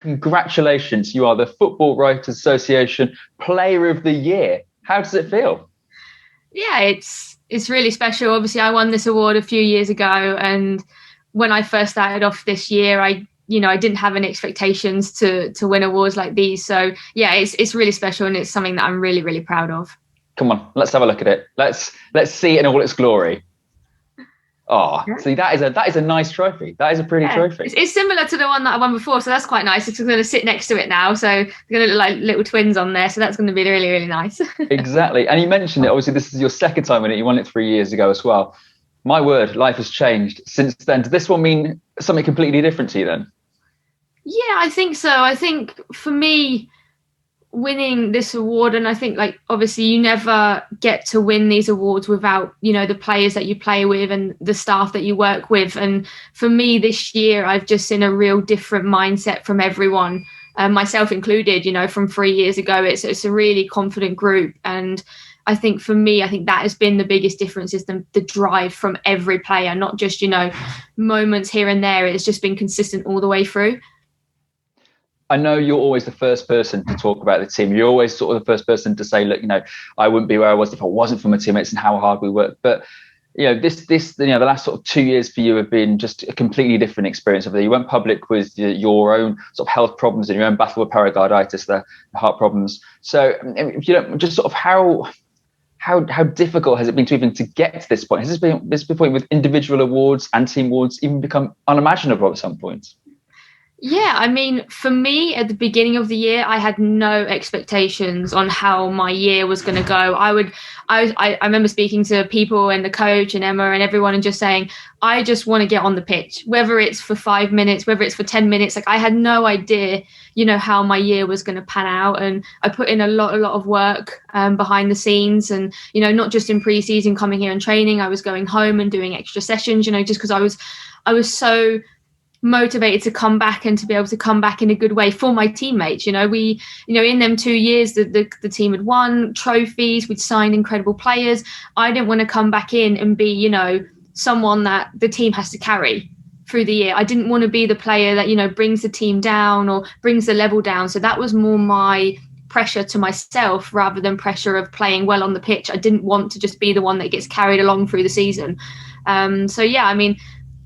Congratulations, you are the Football Writers Association Player of the Year. How does it feel? Yeah, it's really special. Obviously, I won this award a few years ago, and when I first started off this year, I didn't have any expectations to win awards like these. So yeah, it's really special, and it's something that I'm really really proud of. Come on, let's have a look at it. Let's see it in all its glory. Oh, see, that is a nice trophy. That is a pretty Yeah, trophy. it's similar to the one that I won before, so that's quite nice. It's going to sit next to it now, so they're going to look like little twins on there. So that's going to be really, really nice. Exactly. And you mentioned it. Obviously, this is your second time winning it. You won it 3 years ago as well. My word, life has changed since then. Does this one mean something completely different to you then? Yeah, I think so. I think for me, winning this award, and I think like obviously you never get to win these awards without the players that you play with and the staff that you work with. And for me this year, I've just seen a real different mindset from everyone, myself included. From 3 years ago, it's a really confident group. And I think for me, I think that has been the biggest difference, is the drive from every player, not just moments here and there. It's just been consistent all the way through. I know you're always the first person to talk about the team. You're always sort of the first person to say, look, I wouldn't be where I was if I wasn't for my teammates and how hard we worked. But the last sort of 2 years for you have been just a completely different experience over there. You went public with your own sort of health problems and your own battle with pericarditis, the heart problems. So, just sort of how difficult has it been to get to this point? Has this point with individual awards and team awards even become unimaginable at some point? Yeah, I mean, for me at the beginning of the year, I had no expectations on how my year was going to go. I remember speaking to people and the coach and Emma and everyone and just saying, I just want to get on the pitch, whether it's for 5 minutes, whether it's for 10 minutes. Like I had no idea, how my year was going to pan out. And I put in a lot of work behind the scenes, and, not just in preseason coming here and training. I was going home and doing extra sessions, just because I was so motivated to come back and to be able to come back in a good way for my teammates. We in them 2 years the team had won trophies, we'd signed incredible players. I didn't want to come back in and be someone that the team has to carry through the year. I didn't want to be the player that brings the team down or brings the level down. So that was more my pressure to myself rather than pressure of playing well on the pitch. I didn't want to just be the one that gets carried along through the season. So yeah, I mean,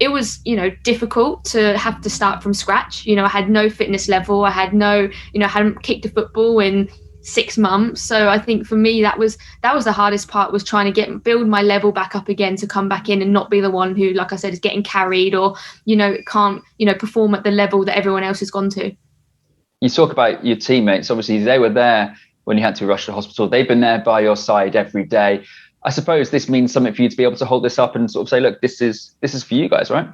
it was, difficult to have to start from scratch. I had no fitness level. I had hadn't kicked a football in 6 months. So I think for me, that was the hardest part, was trying to build my level back up again to come back in and not be the one who, like I said, is getting carried or, can't, perform at the level that everyone else has gone to. You talk about your teammates. Obviously, they were there when you had to rush to the hospital. They've been there by your side every day. I suppose this means something for you to be able to hold this up and sort of say, look, this is for you guys, right?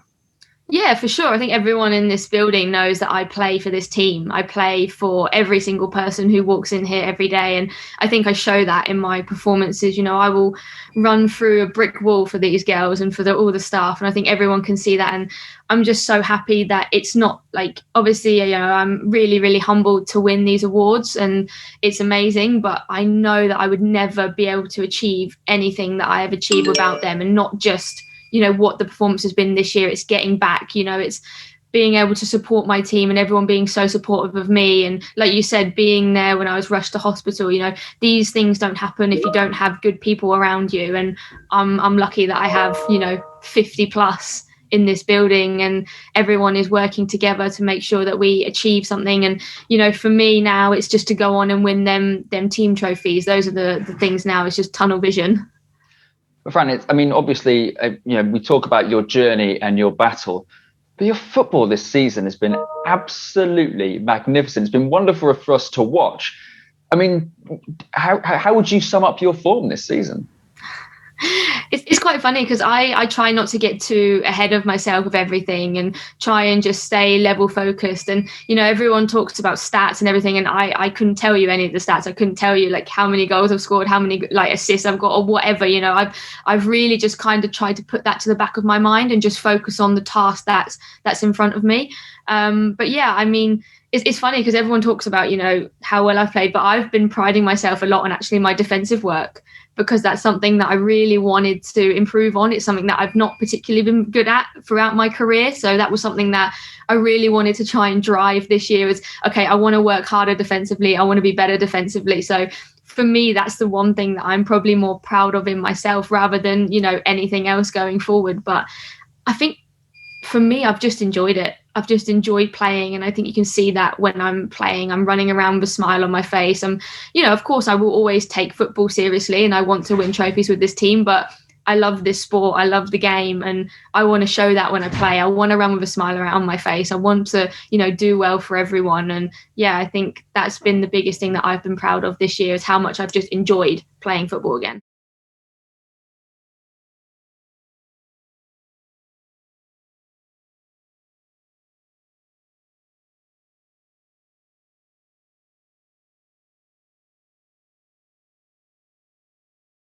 Yeah, for sure. I think everyone in this building knows that I play for this team. I play for every single person who walks in here every day. And I think I show that in my performances. I will run through a brick wall for these girls and for all the staff. And I think everyone can see that. And I'm just so happy that it's not like, obviously, I'm really, really humbled to win these awards and it's amazing. But I know that I would never be able to achieve anything that I have achieved without them, and not just what the performance has been this year. It's getting back, it's being able to support my team and everyone being so supportive of me. And like you said, being there when I was rushed to hospital, these things don't happen if you don't have good people around you. And I'm lucky that I have, 50 plus in this building, and everyone is working together to make sure that we achieve something. And, for me now, it's just to go on and win them team trophies. Those are the things now. It's just tunnel vision. Fran, obviously, we talk about your journey and your battle, but your football this season has been absolutely magnificent. It's been wonderful for us to watch. How would you sum up your form this season? It's quite funny because I try not to get too ahead of myself with everything and try and just stay level focused. And, everyone talks about stats and everything. And I couldn't tell you any of the stats. I couldn't tell you like how many goals I've scored, how many like assists I've got or whatever. I've really just kind of tried to put that to the back of my mind and just focus on the task that's in front of me. But yeah, it's funny because everyone talks about, how well I've played, but I've been priding myself a lot on actually my defensive work, because that's something that I really wanted to improve on. It's something that I've not particularly been good at throughout my career. So that was something that I really wanted to try and drive this year. Was, okay, I want to work harder defensively. I want to be better defensively. So for me, that's the one thing that I'm probably more proud of in myself, rather than, you know, anything else going forward. But I think for me, I've just enjoyed it. I've just enjoyed playing. And I think you can see that when I'm playing. I'm running around with a smile on my face. You know, of course, I will always take football seriously and I want to win trophies with this team. But I love this sport. I love the game. And I want to show that when I play. I want to run with a smile around my face. I want to, you know, do well for everyone. And yeah, I think that's been the biggest thing that I've been proud of this year, is how much I've just enjoyed playing football again.